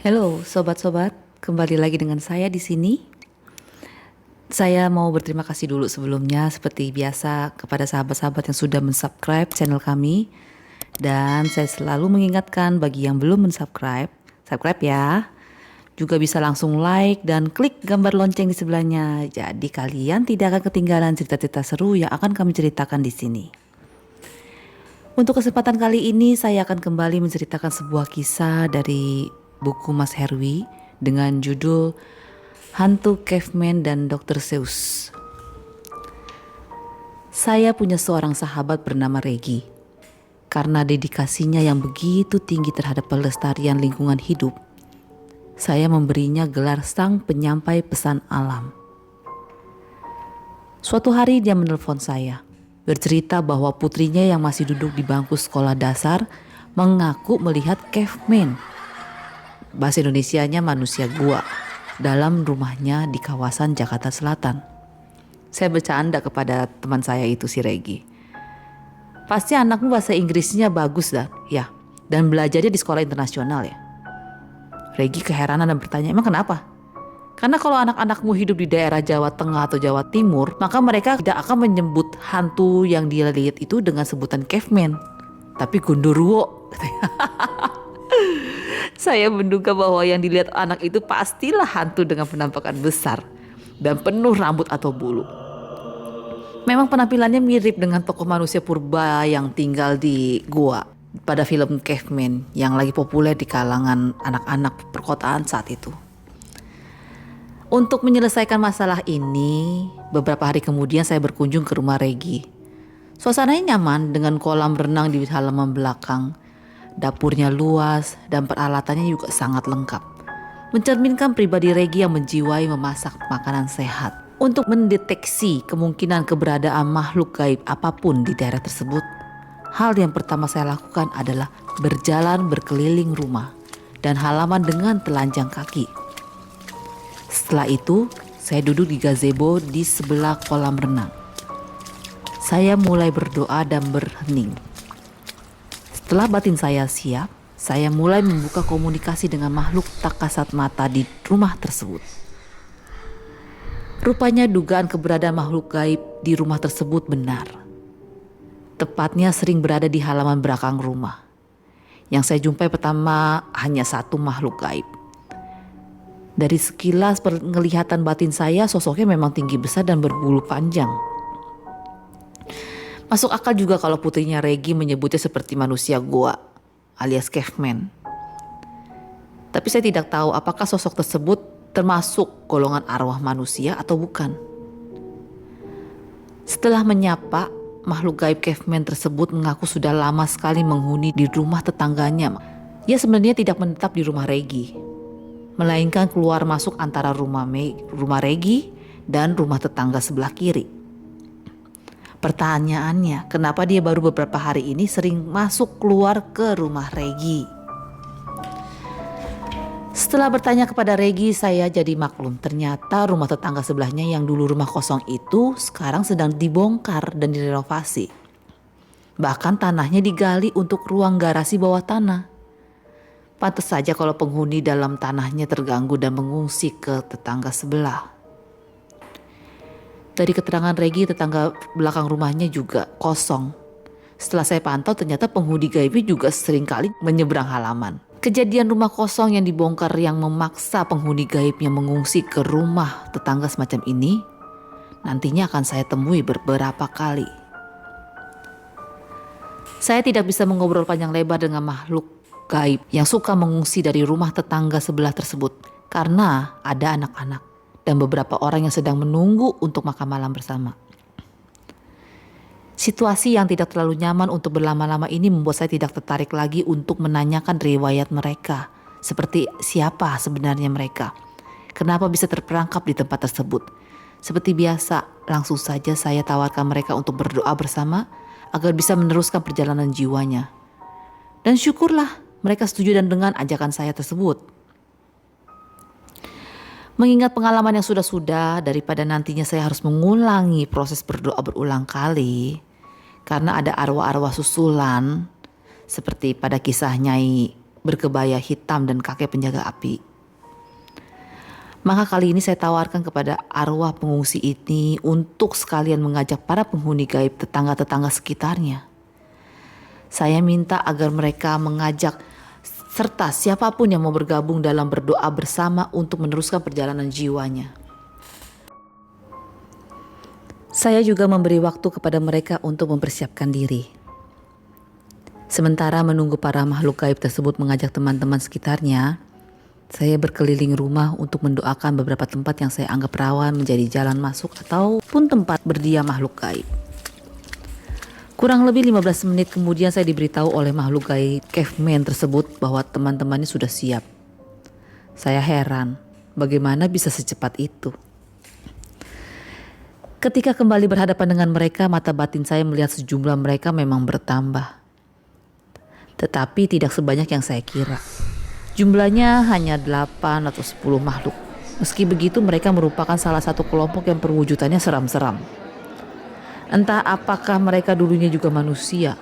Halo sobat-sobat, kembali lagi dengan saya di sini. Saya mau berterima kasih dulu sebelumnya seperti biasa kepada sahabat-sahabat yang sudah mensubscribe channel kami. Dan saya selalu mengingatkan bagi yang belum mensubscribe, subscribe ya. Juga bisa langsung like dan klik gambar lonceng di sebelahnya. Jadi kalian tidak akan ketinggalan cerita-cerita seru yang akan kami ceritakan di sini. Untuk kesempatan kali ini saya akan kembali menceritakan sebuah kisah dari buku Mas Herwi dengan judul Hantu Caveman dan Dr. Seuss. Saya punya seorang sahabat bernama Reggie. Karena dedikasinya yang begitu tinggi terhadap pelestarian lingkungan hidup, saya memberinya gelar sang penyampai pesan alam. Suatu hari dia menelpon saya, bercerita bahwa putrinya yang masih duduk di bangku sekolah dasar mengaku melihat caveman, bahasa Indonesianya manusia gua, dalam rumahnya di kawasan Jakarta Selatan. Saya bercanda kepada teman saya itu, si Regi. Pasti anakmu bahasa Inggrisnya bagus dan belajarnya di sekolah internasional ya. Regi keheranan dan bertanya, emang kenapa? Karena kalau anak-anakmu hidup di daerah Jawa Tengah atau Jawa Timur, maka mereka tidak akan menyebut hantu yang dia lihat itu dengan sebutan caveman, tapi gundurwo. Saya menduga bahwa yang dilihat anak itu pastilah hantu dengan penampakan besar dan penuh rambut atau bulu. Memang penampilannya mirip dengan tokoh manusia purba yang tinggal di gua pada film Caveman yang lagi populer di kalangan anak-anak perkotaan saat itu. Untuk menyelesaikan masalah ini, beberapa hari kemudian saya berkunjung ke rumah Regi. Suasananya nyaman dengan kolam renang di halaman belakang. Dapurnya luas dan peralatannya juga sangat lengkap. Mencerminkan pribadi Regi yang menjiwai memasak makanan sehat. Untuk mendeteksi kemungkinan keberadaan makhluk gaib apapun di daerah tersebut, hal yang pertama saya lakukan adalah berjalan berkeliling rumah dan halaman dengan telanjang kaki. Setelah itu, saya duduk di gazebo di sebelah kolam renang. Saya mulai berdoa dan berhening. Setelah batin saya siap, saya mulai membuka komunikasi dengan makhluk tak kasat mata di rumah tersebut. Rupanya dugaan keberadaan makhluk gaib di rumah tersebut benar. Tepatnya sering berada di halaman belakang rumah. Yang saya jumpai pertama hanya satu makhluk gaib. Dari sekilas penglihatan batin saya, sosoknya memang tinggi besar dan berbulu panjang. Masuk akal juga kalau putrinya Regi menyebutnya seperti manusia goa alias caveman. Tapi saya tidak tahu apakah sosok tersebut termasuk golongan arwah manusia atau bukan. Setelah menyapa, makhluk gaib caveman tersebut mengaku sudah lama sekali menghuni di rumah tetangganya. Ia sebenarnya tidak menetap di rumah Regi, melainkan keluar masuk antara rumah Regi dan rumah tetangga sebelah kiri. Pertanyaannya, kenapa dia baru beberapa hari ini sering masuk keluar ke rumah Regi? Setelah bertanya kepada Regi, saya jadi maklum. Ternyata rumah tetangga sebelahnya yang dulu rumah kosong itu sekarang sedang dibongkar dan direnovasi. Bahkan tanahnya digali untuk ruang garasi bawah tanah. Pantas saja kalau penghuni dalam tanahnya terganggu dan mengungsi ke tetangga sebelah. Dari keterangan Regi, tetangga belakang rumahnya juga kosong. Setelah saya pantau, ternyata penghuni gaibnya juga seringkali menyeberang halaman. Kejadian rumah kosong yang dibongkar yang memaksa penghuni gaibnya mengungsi ke rumah tetangga semacam ini, nantinya akan saya temui beberapa kali. Saya tidak bisa mengobrol panjang lebar dengan makhluk gaib yang suka mengungsi dari rumah tetangga sebelah tersebut karena ada anak-anak dan beberapa orang yang sedang menunggu untuk makan malam bersama. Situasi yang tidak terlalu nyaman untuk berlama-lama ini membuat saya tidak tertarik lagi untuk menanyakan riwayat mereka. Seperti siapa sebenarnya mereka? Kenapa bisa terperangkap di tempat tersebut? Seperti biasa, langsung saja saya tawarkan mereka untuk berdoa bersama agar bisa meneruskan perjalanan jiwanya. Dan syukurlah mereka setuju dan dengan ajakan saya tersebut. Mengingat pengalaman yang sudah-sudah, daripada nantinya saya harus mengulangi proses berdoa berulang kali karena ada arwah-arwah susulan seperti pada kisah Nyai berkebaya hitam dan kakek penjaga api. Maka kali ini saya tawarkan kepada arwah pengungsi ini untuk sekalian mengajak para penghuni gaib tetangga-tetangga sekitarnya. Saya minta agar mereka mengajak serta siapapun yang mau bergabung dalam berdoa bersama untuk meneruskan perjalanan jiwanya. Saya juga memberi waktu kepada mereka untuk mempersiapkan diri. Sementara menunggu para makhluk gaib tersebut mengajak teman-teman sekitarnya, saya berkeliling rumah untuk mendoakan beberapa tempat yang saya anggap rawan menjadi jalan masuk ataupun tempat berdiam makhluk gaib. Kurang lebih 15 menit kemudian saya diberitahu oleh makhluk gaib caveman tersebut bahwa teman-temannya sudah siap. Saya heran, bagaimana bisa secepat itu? Ketika kembali berhadapan dengan mereka, mata batin saya melihat sejumlah mereka memang bertambah. Tetapi tidak sebanyak yang saya kira. Jumlahnya hanya 8 atau 10 makhluk. Meski begitu mereka merupakan salah satu kelompok yang perwujudannya seram-seram. Entah apakah mereka dulunya juga manusia.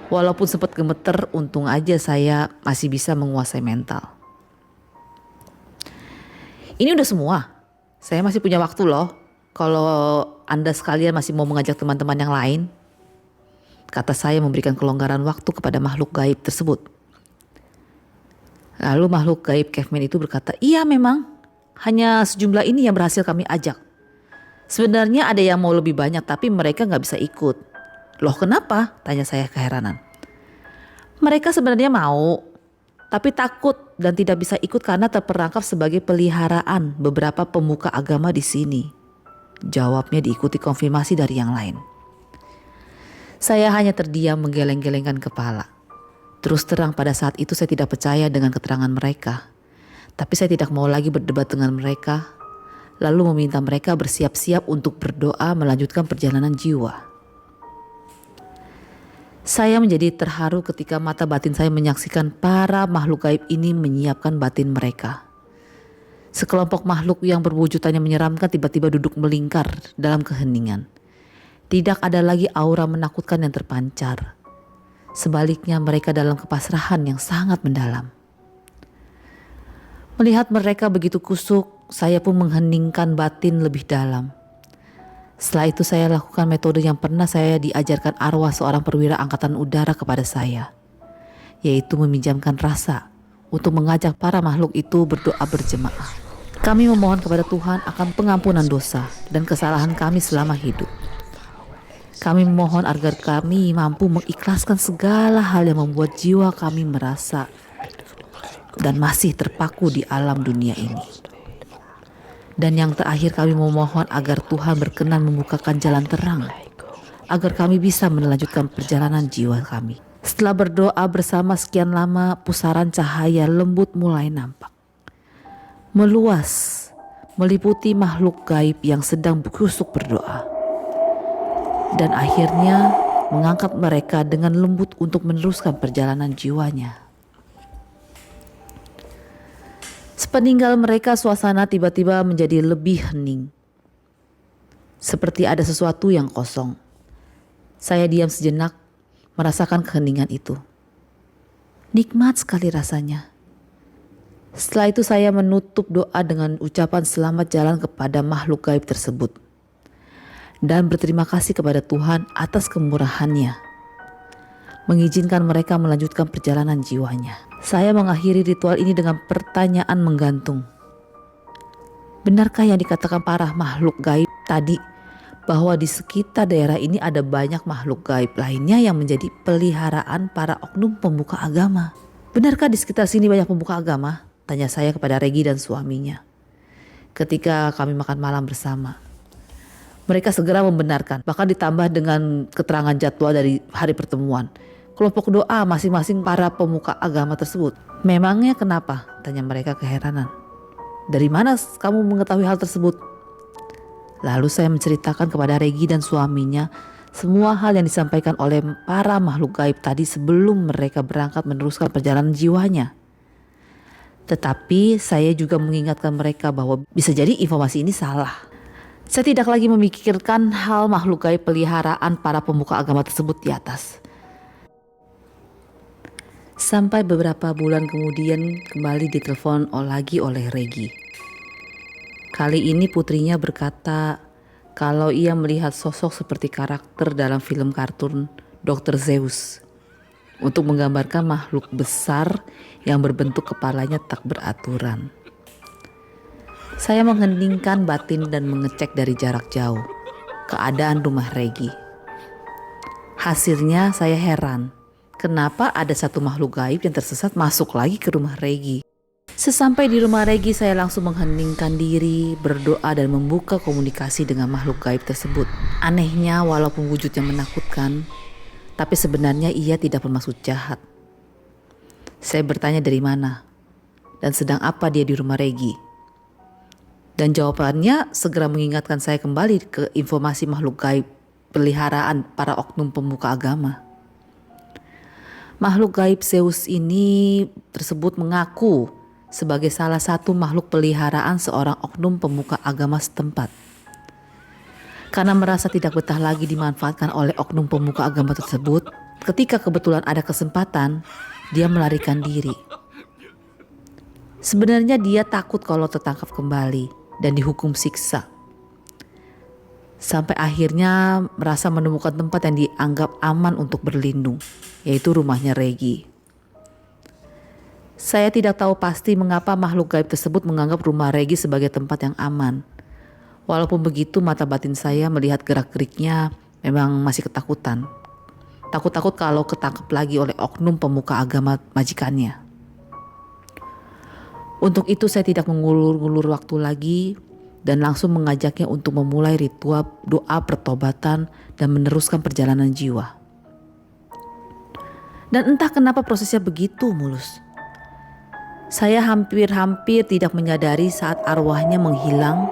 Walaupun sempat gemeter, untung aja saya masih bisa menguasai mental. Ini udah semua. Saya masih punya waktu loh. Kalau Anda sekalian masih mau mengajak teman-teman yang lain. Kata saya memberikan kelonggaran waktu kepada makhluk gaib tersebut. Lalu makhluk gaib caveman itu berkata, iya memang, hanya sejumlah ini yang berhasil kami ajak. Sebenarnya ada yang mau lebih banyak tapi mereka gak bisa ikut. Loh kenapa? Tanya saya keheranan. Mereka sebenarnya mau, tapi takut dan tidak bisa ikut karena terperangkap sebagai peliharaan beberapa pemuka agama di sini. Jawabnya diikuti konfirmasi dari yang lain. Saya hanya terdiam menggeleng-gelengkan kepala. Terus terang pada saat itu saya tidak percaya dengan keterangan mereka. Tapi saya tidak mau lagi berdebat dengan mereka. Lalu meminta mereka bersiap-siap untuk berdoa melanjutkan perjalanan jiwa. Saya menjadi terharu ketika mata batin saya menyaksikan para makhluk gaib ini menyiapkan batin mereka. Sekelompok makhluk yang berwujudannya menyeramkan tiba-tiba duduk melingkar dalam keheningan. Tidak ada lagi aura menakutkan yang terpancar. Sebaliknya mereka dalam kepasrahan yang sangat mendalam. Melihat mereka begitu kusuk, saya pun mengheningkan batin lebih dalam. Setelah itu saya lakukan metode yang pernah saya diajarkan arwah seorang perwira angkatan udara kepada saya, yaitu meminjamkan rasa untuk mengajak para makhluk itu berdoa berjemaah. Kami memohon kepada Tuhan akan pengampunan dosa dan kesalahan kami selama hidup. Kami memohon agar kami mampu mengikhlaskan segala hal yang membuat jiwa kami merasa dan masih terpaku di alam dunia ini. Dan yang terakhir kami memohon agar Tuhan berkenan membukakan jalan terang, agar kami bisa melanjutkan perjalanan jiwa kami. Setelah berdoa bersama sekian lama, pusaran cahaya lembut mulai nampak. Meluas, meliputi makhluk gaib yang sedang kusuk berdoa. Dan akhirnya mengangkat mereka dengan lembut untuk meneruskan perjalanan jiwanya. Sepeninggal mereka suasana tiba-tiba menjadi lebih hening. Seperti ada sesuatu yang kosong. Saya diam sejenak merasakan keheningan itu. Nikmat sekali rasanya. Setelah itu saya menutup doa dengan ucapan selamat jalan kepada makhluk gaib tersebut. Dan berterima kasih kepada Tuhan atas kemurahannya, mengizinkan mereka melanjutkan perjalanan jiwanya. Saya mengakhiri ritual ini dengan pertanyaan menggantung. Benarkah yang dikatakan para makhluk gaib tadi, bahwa di sekitar daerah ini ada banyak makhluk gaib lainnya yang menjadi peliharaan para oknum pembuka agama? Benarkah di sekitar sini banyak pembuka agama? Tanya saya kepada Regi dan suaminya ketika kami makan malam bersama. Mereka segera membenarkan, bahkan ditambah dengan keterangan jadwal dari hari pertemuan. Kelompok doa masing-masing para pemuka agama tersebut. Memangnya kenapa? Tanya mereka keheranan. Dari mana kamu mengetahui hal tersebut? Lalu saya menceritakan kepada Regi dan suaminya semua hal yang disampaikan oleh para makhluk gaib tadi sebelum mereka berangkat meneruskan perjalanan jiwanya. Tetapi saya juga mengingatkan mereka bahwa bisa jadi informasi ini salah. Saya tidak lagi memikirkan hal makhluk gaib peliharaan para pemuka agama tersebut di atas. Sampai beberapa bulan kemudian kembali ditelepon lagi oleh Regi. Kali ini putrinya berkata kalau ia melihat sosok seperti karakter dalam film kartun Dr. Zeus untuk menggambarkan makhluk besar yang berbentuk kepalanya tak beraturan. Saya mengheningkan batin dan mengecek dari jarak jauh keadaan rumah Regi. Hasilnya saya heran. Kenapa ada satu makhluk gaib yang tersesat masuk lagi ke rumah Regi? Sesampai di rumah Regi, saya langsung mengheningkan diri, berdoa dan membuka komunikasi dengan makhluk gaib tersebut. Anehnya, walaupun wujudnya menakutkan, tapi sebenarnya ia tidak bermaksud jahat. Saya bertanya dari mana dan sedang apa dia di rumah Regi. Dan jawabannya segera mengingatkan saya kembali ke informasi makhluk gaib peliharaan para oknum pemuka agama. Makhluk gaib Zeus ini tersebut mengaku sebagai salah satu makhluk peliharaan seorang oknum pemuka agama setempat. Karena merasa tidak betah lagi dimanfaatkan oleh oknum pemuka agama tersebut, ketika kebetulan ada kesempatan, dia melarikan diri. Sebenarnya dia takut kalau tertangkap kembali dan dihukum siksa. Sampai akhirnya merasa menemukan tempat yang dianggap aman untuk berlindung, yaitu rumahnya Regi. Saya tidak tahu pasti mengapa makhluk gaib tersebut menganggap rumah Regi sebagai tempat yang aman. Walaupun begitu, mata batin saya melihat gerak-geriknya memang masih ketakutan. Takut-takut kalau ketangkep lagi oleh oknum pemuka agama majikannya. Untuk itu saya tidak mengulur-ngulur waktu lagi dan langsung mengajaknya untuk memulai ritual doa pertobatan dan meneruskan perjalanan jiwa. Dan entah kenapa prosesnya begitu mulus. Saya hampir-hampir tidak menyadari saat arwahnya menghilang,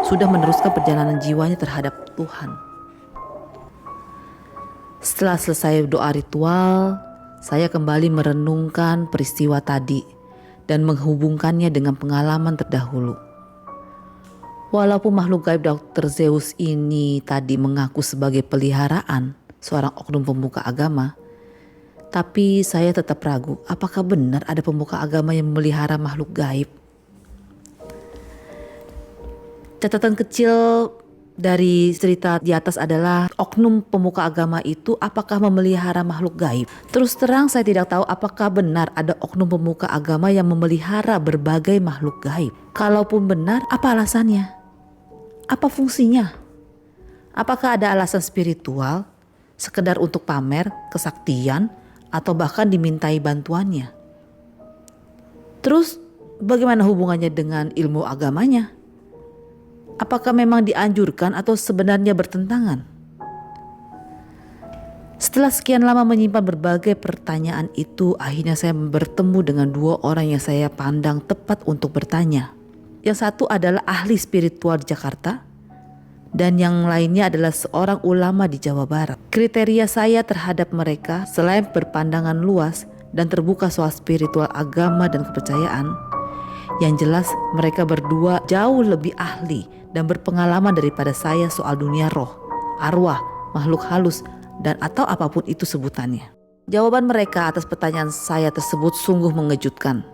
sudah meneruskan perjalanan jiwanya terhadap Tuhan. Setelah selesai doa ritual, saya kembali merenungkan peristiwa tadi dan menghubungkannya dengan pengalaman terdahulu. Walaupun makhluk gaib Dr. Zeus ini tadi mengaku sebagai peliharaan seorang oknum pemuka agama, tapi saya tetap ragu apakah benar ada pemuka agama yang memelihara makhluk gaib. Catatan kecil dari cerita di atas adalah oknum pemuka agama itu apakah memelihara makhluk gaib. Terus terang saya tidak tahu apakah benar ada oknum pemuka agama yang memelihara berbagai makhluk gaib. Kalaupun benar, apa alasannya? Apa fungsinya? Apakah ada alasan spiritual, sekedar untuk pamer, kesaktian, atau bahkan dimintai bantuannya? Terus bagaimana hubungannya dengan ilmu agamanya? Apakah memang dianjurkan atau sebenarnya bertentangan? Setelah sekian lama menyimpan berbagai pertanyaan itu, akhirnya saya bertemu dengan dua orang yang saya pandang tepat untuk bertanya. Yang satu adalah ahli spiritual di Jakarta dan yang lainnya adalah seorang ulama di Jawa Barat. Kriteria saya terhadap mereka selain berpandangan luas dan terbuka soal spiritual agama dan kepercayaan, yang jelas mereka berdua jauh lebih ahli dan berpengalaman daripada saya soal dunia roh, arwah, makhluk halus, dan atau apapun itu sebutannya. Jawaban mereka atas pertanyaan saya tersebut sungguh mengejutkan.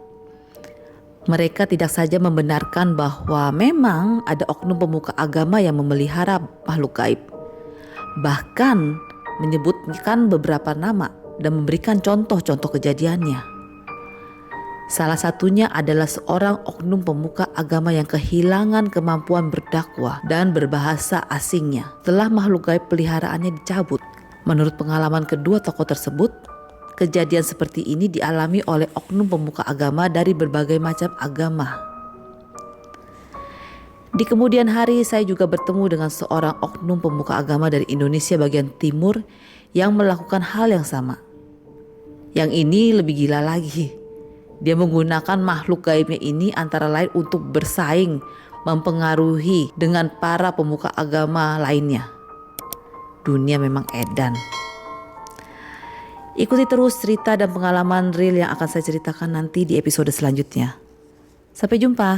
Mereka tidak saja membenarkan bahwa memang ada oknum pemuka agama yang memelihara makhluk gaib. Bahkan menyebutkan beberapa nama dan memberikan contoh-contoh kejadiannya. Salah satunya adalah seorang oknum pemuka agama yang kehilangan kemampuan berdakwah dan berbahasa asingnya setelah makhluk gaib peliharaannya dicabut. Menurut pengalaman kedua tokoh tersebut, kejadian seperti ini dialami oleh oknum pemuka agama dari berbagai macam agama. Di kemudian hari saya juga bertemu dengan seorang oknum pemuka agama dari Indonesia bagian timur yang melakukan hal yang sama. Yang ini lebih gila lagi. Dia menggunakan makhluk gaibnya ini antara lain untuk bersaing, mempengaruhi dengan para pemuka agama lainnya. Dunia memang edan. Ikuti terus cerita dan pengalaman real yang akan saya ceritakan nanti di episode selanjutnya. Sampai jumpa.